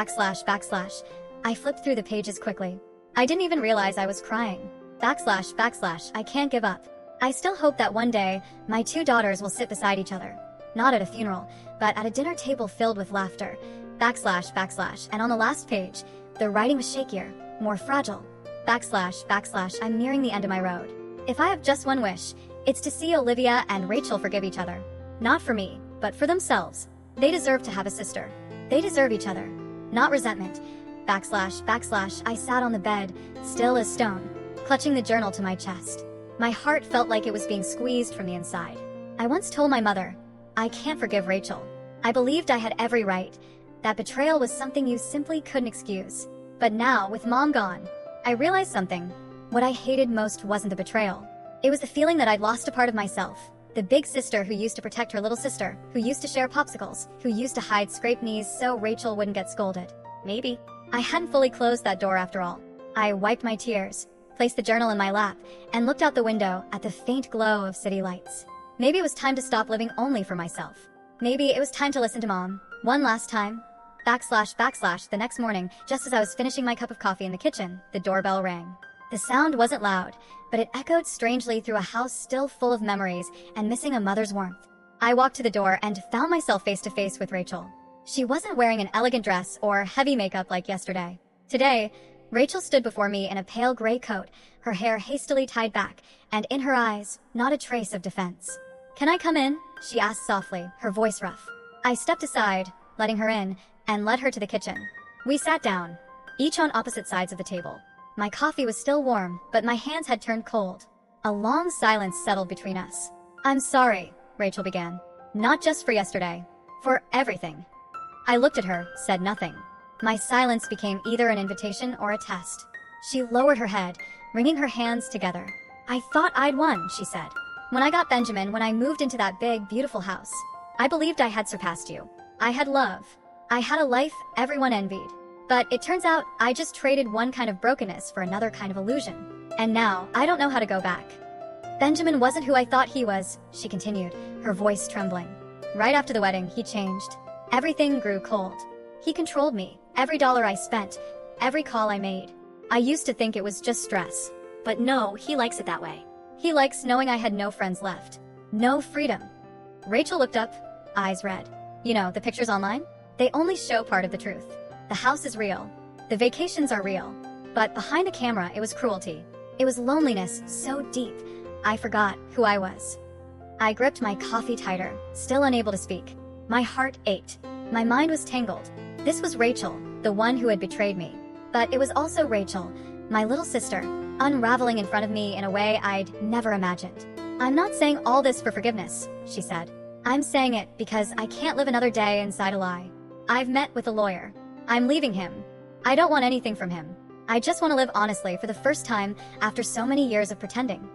I flipped through the pages quickly. I didn't even realize I was crying. / I can't give up. I still hope that one day, my two daughters will sit beside each other. Not at a funeral, but at a dinner table filled with laughter. / And on the last page, the writing was shakier, more fragile. / I'm nearing the end of my road. If I have just one wish, it's to see Olivia and Rachel forgive each other. Not for me, but for themselves. They deserve to have a sister. They deserve each other. Not resentment. / I sat on the bed, still as stone, clutching the journal to my chest. My heart felt like it was being squeezed from the inside. I once told my mother, I can't forgive Rachel. I believed I had every right. That betrayal was something you simply couldn't excuse. But now, with Mom gone, I realized something. What I hated most wasn't the betrayal. It was the feeling that I'd lost a part of myself. The big sister who used to protect her little sister, who used to share popsicles, who used to hide scraped knees so Rachel wouldn't get scolded. Maybe. I hadn't fully closed that door after all. I wiped my tears, placed the journal in my lap, and looked out the window at the faint glow of city lights. Maybe it was time to stop living only for myself. Maybe it was time to listen to Mom. One last time. / The next morning, just as I was finishing my cup of coffee in the kitchen, the doorbell rang. The sound wasn't loud, but it echoed strangely through a house still full of memories and missing a mother's warmth. I walked to the door and found myself face to face with Rachel. She wasn't wearing an elegant dress or heavy makeup like yesterday. Today, Rachel stood before me in a pale gray coat, her hair hastily tied back, and in her eyes, not a trace of defense. "Can I come in?" she asked softly, her voice rough. I stepped aside, letting her in, and led her to the kitchen. We sat down, each on opposite sides of the table. My coffee was still warm, but my hands had turned cold. A long silence settled between us. "I'm sorry," Rachel began. "Not just for yesterday. For everything." I looked at her, said nothing. My silence became either an invitation or a test. She lowered her head, wringing her hands together. "I thought I'd won," she said. "When I got Benjamin, when I moved into that big, beautiful house, I believed I had surpassed you. I had love. I had a life everyone envied. But it turns out I just traded one kind of brokenness for another kind of illusion. And now, I don't know how to go back. Benjamin wasn't who I thought he was," she continued, her voice trembling. "Right after the wedding, he changed. Everything grew cold. He controlled me, every dollar I spent, every call I made. I used to think it was just stress. But no, he likes it that way. He likes knowing I had no friends left. No freedom." Rachel looked up, eyes red. "You know, the pictures online? They only show part of the truth. The house is real. The vacations are real. But behind the camera, it was cruelty. It was loneliness so deep, I forgot who I was." I gripped my coffee tighter, still unable to speak. My heart ached. My mind was tangled. This was Rachel, the one who had betrayed me. But it was also Rachel, my little sister, unraveling in front of me in a way I'd never imagined. "I'm not saying all this for forgiveness," she said. "I'm saying it because I can't live another day inside a lie. I've met with a lawyer. I'm leaving him. I don't want anything from him. I just want to live honestly for the first time after so many years of pretending."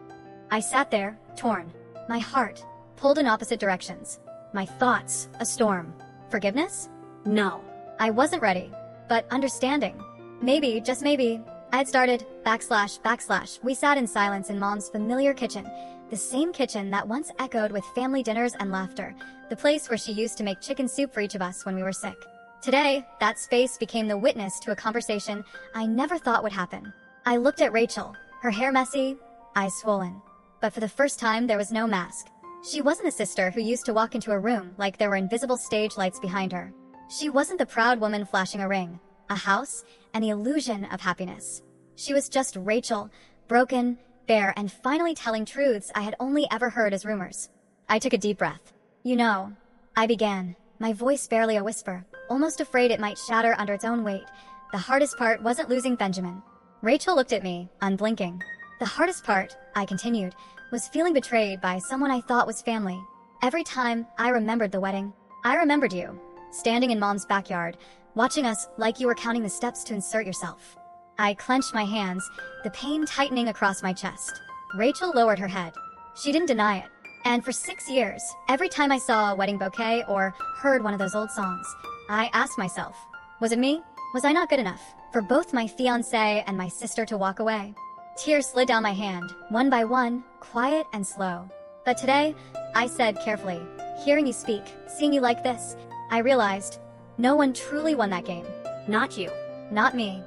I sat there, torn. My heart pulled in opposite directions. My thoughts a storm. Forgiveness? No. I wasn't ready, but understanding. Maybe, just maybe, I had started, //. We sat in silence in Mom's familiar kitchen, the same kitchen that once echoed with family dinners and laughter, the place where she used to make chicken soup for each of us when we were sick. Today, that space became the witness to a conversation I never thought would happen. I looked at Rachel, her hair messy, eyes swollen. But for the first time, there was no mask. She wasn't a sister who used to walk into a room like there were invisible stage lights behind her. She wasn't the proud woman flashing a ring, a house, and the illusion of happiness. She was just Rachel, broken, bare, and finally telling truths I had only ever heard as rumors. I took a deep breath. "You know," I began, my voice barely a whisper, almost afraid it might shatter under its own weight. "The hardest part wasn't losing Benjamin." Rachel looked at me, unblinking. "The hardest part," I continued, "was feeling betrayed by someone I thought was family. Every time I remembered the wedding, I remembered you, standing in Mom's backyard, watching us like you were counting the steps to insert yourself." I clenched my hands, the pain tightening across my chest. Rachel lowered her head. She didn't deny it. And for 6 years, every time I saw a wedding bouquet or heard one of those old songs, I asked myself, was it me? Was I not good enough for both my fiancé and my sister to walk away? Tears slid down my hand, one by one, quiet and slow. "But today," I said carefully, "hearing you speak, seeing you like this, I realized no one truly won that game. Not you. Not me."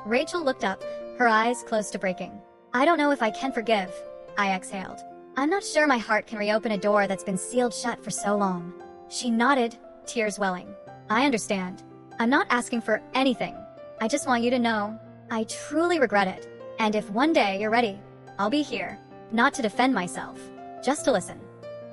Rachel looked up, her eyes close to breaking. "I don't know if I can forgive," I exhaled. "I'm not sure my heart can reopen a door that's been sealed shut for so long." She nodded, tears welling. "I understand. I'm not asking for anything. I just want you to know, I truly regret it. And if one day you're ready, I'll be here, not to defend myself, just to listen."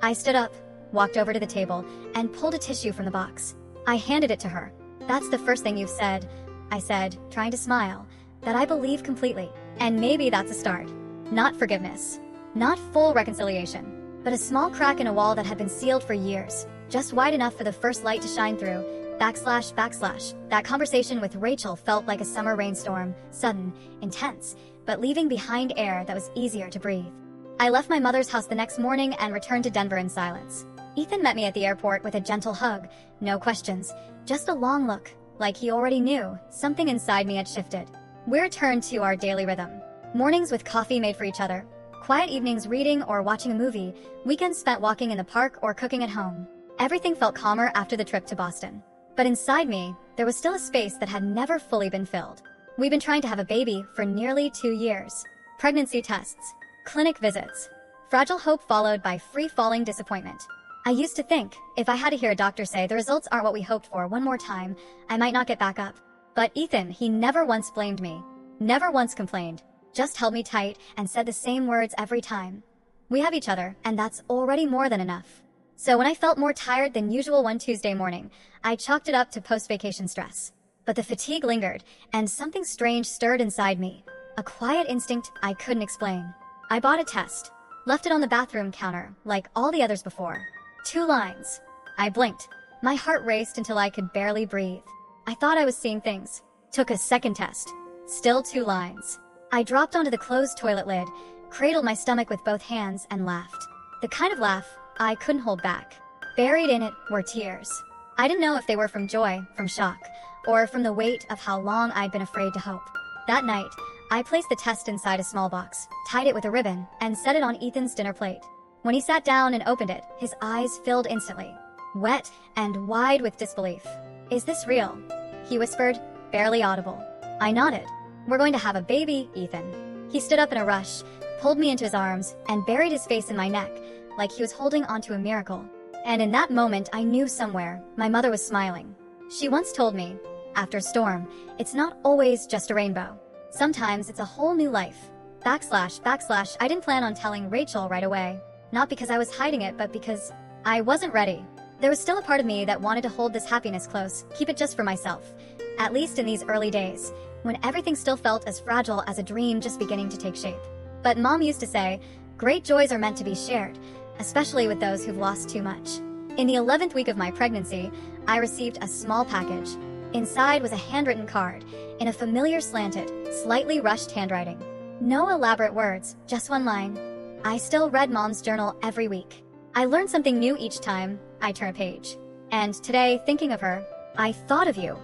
I stood up, walked over to the table, and pulled a tissue from the box. I handed it to her. "That's the first thing you've said," I said, trying to smile, "that I believe completely. And maybe that's a start. Not forgiveness. Not full reconciliation. But a small crack in a wall that had been sealed for years, just wide enough for the // to shine through, //. That conversation with Rachel felt like a summer rainstorm, sudden, intense, but leaving behind air that was easier to breathe. I left my mother's house the next morning and returned to Denver in silence. Ethan met me at the airport with a gentle hug, no questions, just a long look, like he already knew something inside me had shifted. We returned to our daily rhythm. Mornings with coffee made for each other, quiet evenings reading or watching a movie, weekends spent walking in the park or cooking at home. Everything felt calmer after the trip to Boston. But inside me, there was still a space that had never fully been filled. We'd been trying to have a baby for nearly 2 years. Pregnancy tests, clinic visits, fragile hope followed by free-falling disappointment. I used to think, if I had to hear a doctor say the results aren't what we hoped for one more time, I might not get back up. But Ethan, he never once blamed me. Never once complained. Just held me tight and said the same words every time. "We have each other, and that's already more than enough." So when I felt more tired than usual one Tuesday morning, I chalked it up to post-vacation stress. But the fatigue lingered, and something strange stirred inside me. A quiet instinct I couldn't explain. I bought a test. Left it on the bathroom counter, like all the others before. 2 lines. I blinked. My heart raced until I could barely breathe. I thought I was seeing things. Took a second test. Still 2 lines. I dropped onto the closed toilet lid, cradled my stomach with both hands, and laughed. The kind of laugh I couldn't hold back. Buried in it were tears. I didn't know if they were from joy, from shock, or from the weight of how long I'd been afraid to hope. That night, I placed the test inside a small box, tied it with a ribbon, and set it on Ethan's dinner plate. When he sat down and opened it, his eyes filled instantly, wet and wide with disbelief. "Is this real?" he whispered, barely audible. I nodded. "We're going to have a baby, Ethan." He stood up in a rush, pulled me into his arms, and buried his face in my neck, like he was holding onto a miracle. And in that moment, I knew somewhere my mother was smiling. She once told me, after a storm, it's not always just a rainbow. Sometimes it's a whole new life. // I didn't plan on telling Rachel right away. Not because I was hiding it, but because I wasn't ready. There was still a part of me that wanted to hold this happiness close, keep it just for myself. At least in these early days. when everything still felt as fragile as a dream just beginning to take shape. But Mom used to say, great joys are meant to be shared, especially with those who've lost too much. In the 11th week of my pregnancy, I received a small package. Inside was a handwritten card, in a familiar slanted, slightly rushed handwriting. No elaborate words, just one line. I still read Mom's journal every week. I learned something new each time I turn a page. And today, thinking of her, I thought of you.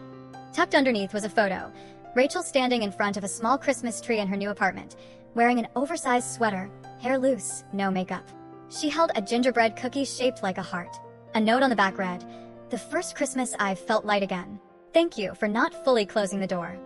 Tucked underneath was a photo. Rachel standing in front of a small Christmas tree in her new apartment, wearing an oversized sweater, hair loose, no makeup. She held a gingerbread cookie shaped like a heart. A note on the back read, "The first Christmas I've felt light again. Thank you for not fully closing the door."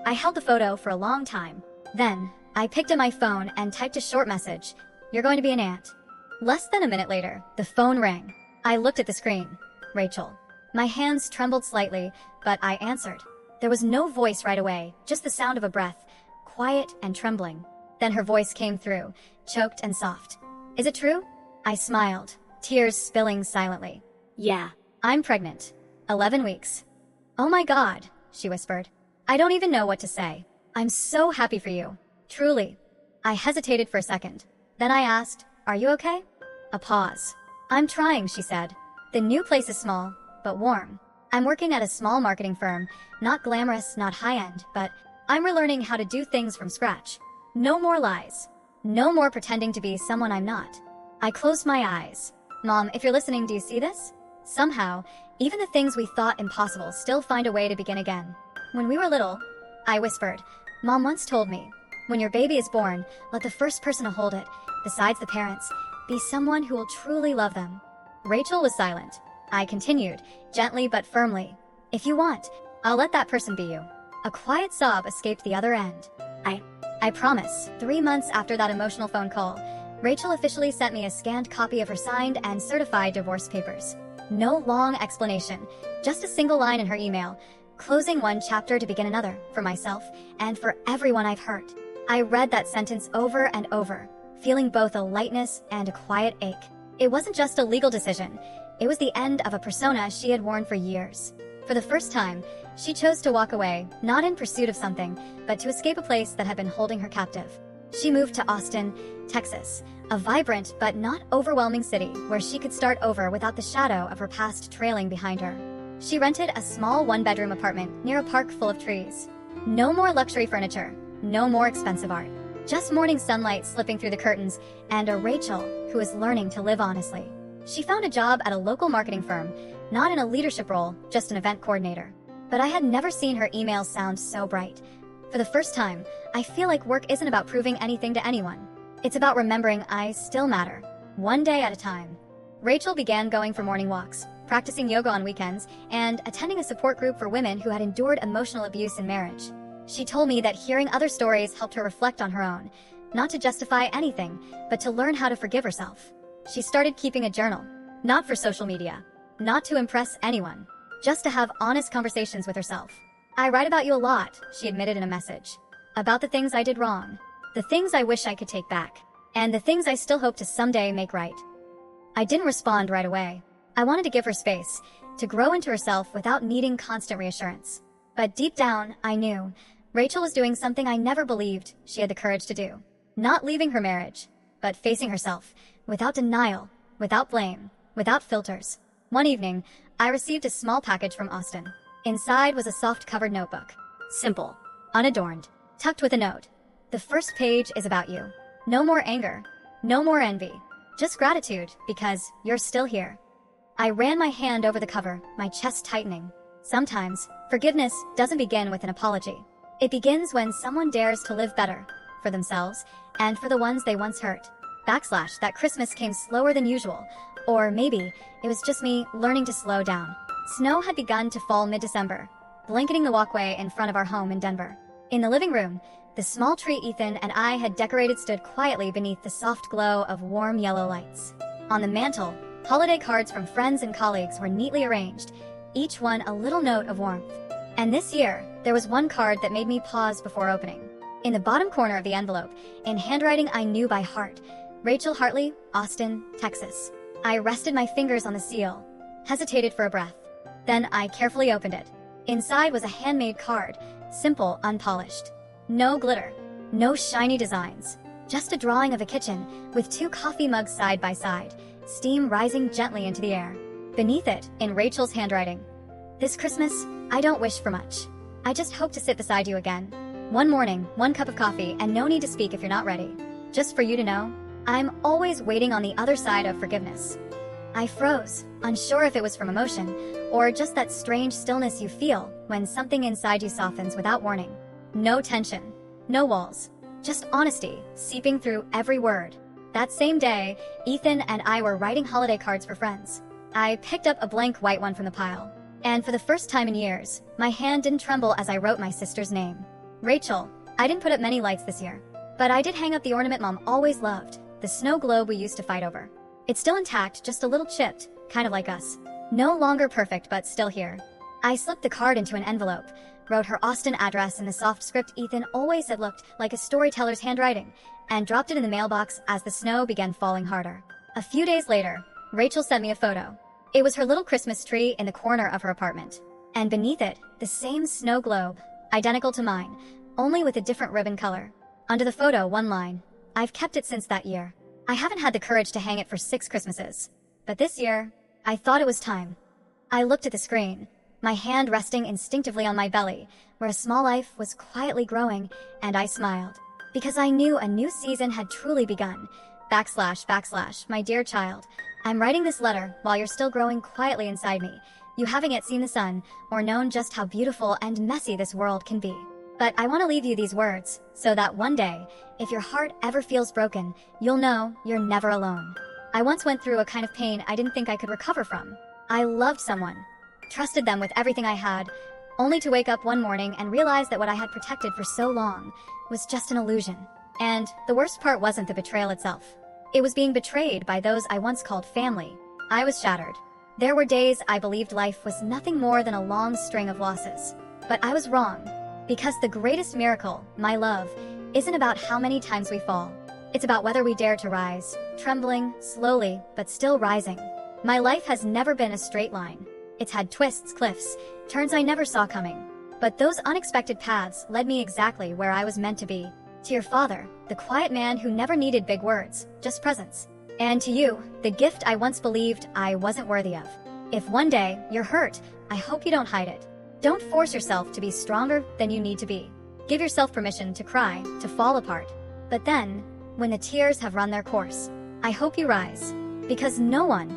I held the photo for a long time. Then, I picked up my phone and typed a short message, "You're going to be an aunt." Less than a minute later, the phone rang. I looked at the screen. Rachel. My hands trembled slightly, but I answered. There was no voice right away, just the sound of a breath, quiet and trembling. Then her voice came through, choked and soft. "Is it true?" I smiled, tears spilling silently. "Yeah, I'm pregnant. 11 weeks. "Oh my God," she whispered. "I don't even know what to say. I'm so happy for you. Truly." I hesitated for a second. Then I asked, "Are you okay?" A pause. "I'm trying," she said. "The new place is small, but warm. I'm working at a small marketing firm, not glamorous, not high-end, but I'm relearning how to do things from scratch. No more lies. No more pretending to be someone I'm not." I closed my eyes. Mom, if you're listening, do you see this? Somehow, even the things we thought impossible still find a way to begin again. When we were little, I whispered, Mom once told me, when your baby is born, let the first person to hold it, besides the parents, be someone who will truly love them. Rachel was silent. I continued, gently but firmly, if you want, I'll let that person be you. A quiet sob escaped the other end. I promise. 3 months after that emotional phone call, Rachel officially sent me a scanned copy of her signed and certified divorce papers. No long explanation, just a single line in her email, closing one chapter to begin another, for myself and for everyone I've hurt. I read that sentence over and over, feeling both a lightness and a quiet ache. It wasn't just a legal decision, it was the end of a persona she had worn for years. For the first time, she chose to walk away, not in pursuit of something, but to escape a place that had been holding her captive. She moved to Austin, Texas, a vibrant but not overwhelming city where she could start over without the shadow of her past trailing behind her. She rented a small one-bedroom apartment near a park full of trees. No more luxury furniture, no more expensive art. Just morning sunlight slipping through the curtains, and a Rachel who was learning to live honestly. She found a job at a local marketing firm, not in a leadership role, just an event coordinator. But I had never seen her emails sound so bright. For the first time, I feel like work isn't about proving anything to anyone. It's about remembering I still matter, one day at a time. Rachel began going for morning walks, practicing yoga on weekends, and attending a support group for women who had endured emotional abuse in marriage. She told me that hearing other stories helped her reflect on her own, not to justify anything, but to learn how to forgive herself. She started keeping a journal, not for social media, not to impress anyone, just to have honest conversations with herself. I write about you a lot, she admitted in a message. About the things I did wrong, the things I wish I could take back, and the things I still hope to someday make right. I didn't respond right away. I wanted to give her space, to grow into herself without needing constant reassurance. But deep down, I knew Rachel was doing something I never believed she had the courage to do. Not leaving her marriage, but facing herself, without denial, without blame, without filters. One evening, I received a small package from Austin. Inside was a soft-covered notebook. Simple, unadorned, tucked with a note. The first page is about you. No more anger, no more envy, just gratitude because you're still here. I ran my hand over the cover, my chest tightening. Sometimes, forgiveness doesn't begin with an apology. It begins when someone dares to live better, for themselves, and for the ones they once hurt. That Christmas came slower than usual, or maybe it was just me learning to slow down. Snow had begun to fall mid-December, blanketing the walkway in front of our home in Denver. In the living room, the small tree Ethan and I had decorated stood quietly beneath the soft glow of warm yellow lights. On the mantle, holiday cards from friends and colleagues were neatly arranged, each one a little note of warmth. And this year, there was one card that made me pause before opening. In the bottom corner of the envelope, in handwriting I knew by heart, Rachel Hartley, Austin, Texas. I rested my fingers on the seal, hesitated for a breath. Then I carefully opened it. Inside was a handmade card, Simple, unpolished. No glitter. No shiny designs. Just a drawing of a kitchen with 2 coffee mugs side by side, steam rising gently into the air. Beneath it, in Rachel's handwriting, "This Christmas, I don't wish for much. I just hope to sit beside you again. One morning, 1 cup of coffee, and no need to speak if you're not ready. Just for you to know, I'm always waiting on the other side of forgiveness." I froze, unsure if it was from emotion, or just that strange stillness you feel when something inside you softens without warning. No tension. No walls. Just honesty, seeping through every word. That same day, Ethan and I were writing holiday cards for friends. I picked up a blank white one from the pile. And for the first time in years, my hand didn't tremble as I wrote my sister's name. Rachel. I didn't put up many lights this year, but I did hang up the ornament Mom always loved, the snow globe we used to fight over. It's still intact, just a little chipped, kind of like us. No longer perfect, but still here. I slipped the card into an envelope, wrote her Austin address in the soft script Ethan always said looked like a storyteller's handwriting, and dropped it in the mailbox as the snow began falling harder. A few days later, Rachel sent me a photo. It was her little Christmas tree in the corner of her apartment. And beneath it, the same snow globe, identical to mine, only with a different ribbon color. Under the photo, one line, "I've kept it since that year. I haven't had the courage to hang it for 6 Christmases. But this year, I thought it was time." I looked at the screen, my hand resting instinctively on my belly, where a small life was quietly growing, and I smiled. Because I knew a new season had truly begun. // my dear child, I'm writing this letter while you're still growing quietly inside me. You haven't yet seen the sun, or known just how beautiful and messy this world can be. But I want to leave you these words, so that one day, if your heart ever feels broken, you'll know you're never alone. I once went through a kind of pain I didn't think I could recover from. I loved someone, trusted them with everything I had, only to wake up one morning and realize that what I had protected for so long was just an illusion. And the worst part wasn't the betrayal itself. It was being betrayed by those I once called family. I was shattered. There were days I believed life was nothing more than a long string of losses. But I was wrong. Because the greatest miracle, my love, isn't about how many times we fall. It's about whether we dare to rise, trembling, slowly, but still rising. My life has never been a straight line. It's had twists, cliffs, turns I never saw coming. But those unexpected paths led me exactly where I was meant to be. To your father, the quiet man who never needed big words, just presence. And to you, the gift I once believed I wasn't worthy of. If one day you're hurt, I hope you don't hide it. Don't force yourself to be stronger than you need to be. Give yourself permission to cry, to fall apart. But then, when the tears have run their course, I hope you rise. Because no one,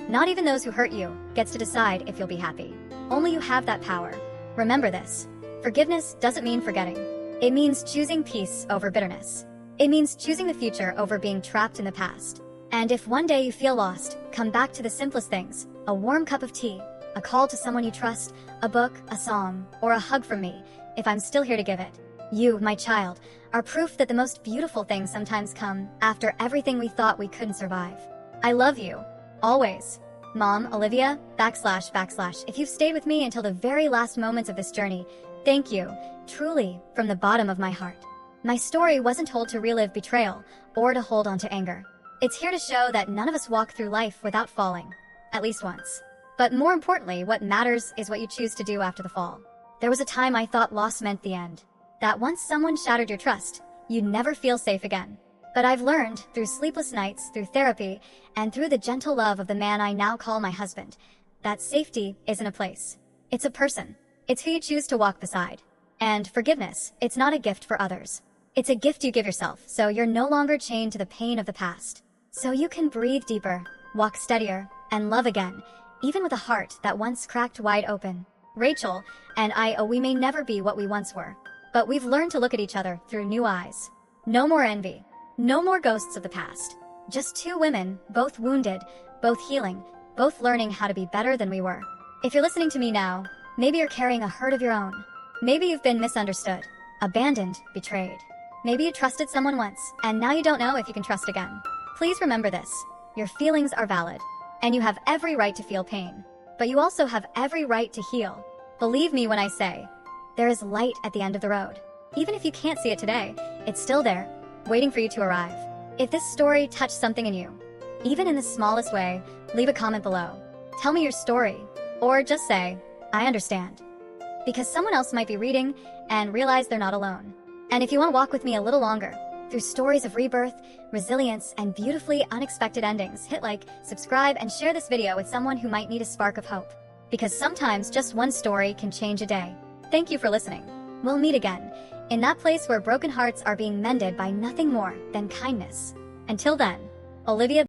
not even those who hurt you, gets to decide if you'll be happy. Only you have that power. Remember this. Forgiveness doesn't mean forgetting. It means choosing peace over bitterness. It means choosing the future over being trapped in the past. And if one day you feel lost, come back to the simplest things. A warm cup of tea, a call to someone you trust, a book, a song, or a hug from me, if I'm still here to give it. You, my child, are proof that the most beautiful things sometimes come after everything we thought we couldn't survive. I love you. Always. Mom, Olivia, // if you've stayed with me until the very last moments of this journey, thank you, truly, from the bottom of my heart. My story wasn't told to relive betrayal, or to hold on to anger. It's here to show that none of us walk through life without falling. At least once. But more importantly, what matters is what you choose to do after the fall. There was a time I thought loss meant the end. That once someone shattered your trust, you'd never feel safe again. But I've learned, through sleepless nights, through therapy, and through the gentle love of the man I now call my husband, that safety isn't a place. It's a person. It's who you choose to walk beside. And forgiveness, it's not a gift for others. It's a gift you give yourself, so you're no longer chained to the pain of the past. So you can breathe deeper, walk steadier, and love again, even with a heart that once cracked wide open. Rachel and I, we may never be what we once were, but we've learned to look at each other through new eyes. No more envy. No more ghosts of the past. Just 2 women, both wounded, both healing, both learning how to be better than we were. If you're listening to me now, maybe you're carrying a hurt of your own. Maybe you've been misunderstood, abandoned, betrayed. Maybe you trusted someone once, and now you don't know if you can trust again. Please remember this. Your feelings are valid, and you have every right to feel pain. But you also have every right to heal. Believe me when I say, there is light at the end of the road. Even if you can't see it today, it's still there, waiting for you to arrive. If this story touched something in you, even in the smallest way, leave a comment below. Tell me your story, or just say, I understand. because someone else might be reading and realize they're not alone. And if you want to walk with me a little longer through stories of rebirth, resilience, and beautifully unexpected endings, hit like, subscribe, and share this video with someone who might need a spark of hope. Because sometimes just one story can change a day. Thank you for listening. We'll meet again, in that place where broken hearts are being mended by nothing more than kindness. Until then, Olivia.